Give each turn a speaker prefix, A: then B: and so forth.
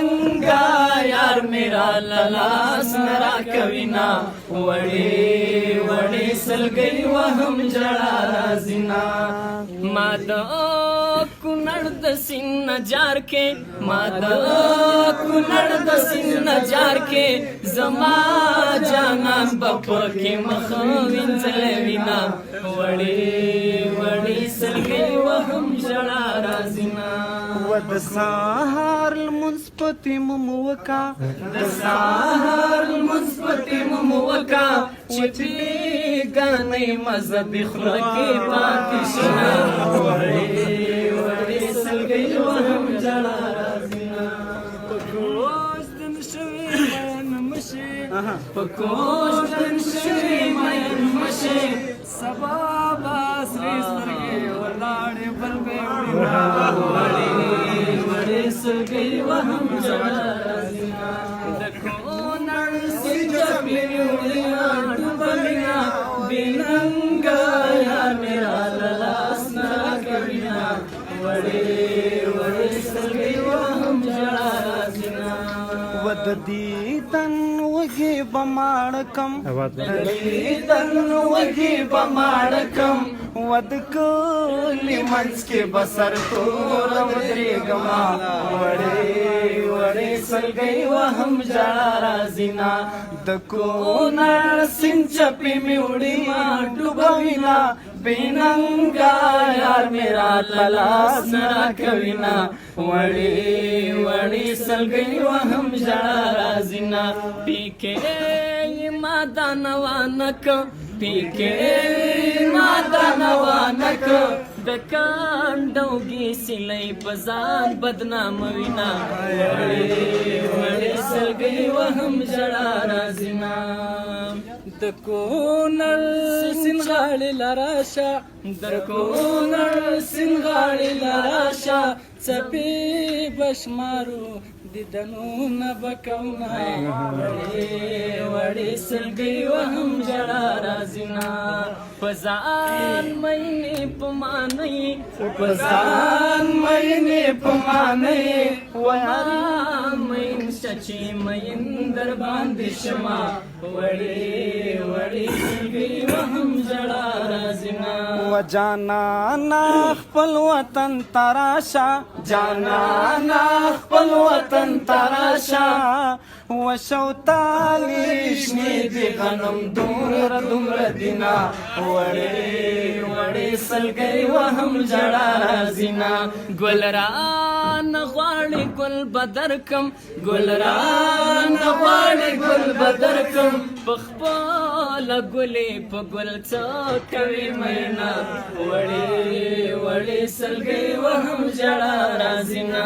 A: बेनंगा यार मेरा ललास नरा कविना वड़े वड़े सलगई वहम जड़ा राजिना मादा कुनड़ दसिन जार के मादा कुनड़ दसिन जार के जमा जाना बप के मखविन जलविना वड़े वड़े सलगई वहम जड़ा राजिना
B: ود سهار المنسپتی مموکا
A: د سهار المنسپتی مموکا چې ګانې مزد خله کې پاتې شنه وړې وړې سلګۍ وهم جړه راځينه په کوز دن شوي مین مشي په کوز دن شوي مین مشي سبا باسري سترګې ولاړې بل به سلگئی وهم جڑا رازینا دکونر سجب میوڑیا ڈوبلینا بیننگا یار میرا للاس نرا کبینا وڑے وڑے سلگئی وهم جڑا رازینا
B: ود دیدن وگی بماڑکم
A: دیدن وگی بماڑکم
B: ود کلی منس کے بسر تو ودری گما
A: وڑے وڑے سلگئی وهم جڑا رازینا
B: دکونر
A: سنچپی میوڑی ما ڈوبوینا بیننگا یار میرا تلاس نرا کوینا وڑی وڑی سلگئی وهم جڑا رازینا پیکے ما دانوانک پیکے ما دانوانک دکانډوږي سلی پزان بدنام وینا وړې وړې سلګۍ وهم جړا رازینا د کونړ سینغاړې لراشه د کونړ سینغاړې لراشه څپې بشمارو دیدنونه بکونا وړې وړې سلګۍ وهم جړا رازینا پزان مینې پمانې پزان مینې پمانې ویا مین شچې مین در باندې شما وړې وړې سلګۍ وهم جړا رازینا
B: و جانانا خپل وطن تراشا
A: جانانا خپل وطن تراشا
B: و شوتالی
A: شنی دی غنم دور دور دینا وڑے وڑے سلگئی وهم جڑا رازینا گلران غواړي گل بدرکم گلران غواړي گل بدرکم پخپال گلې په گل څه کوي مینا وڑے وڑے سلگئی وهم جڑا رازینا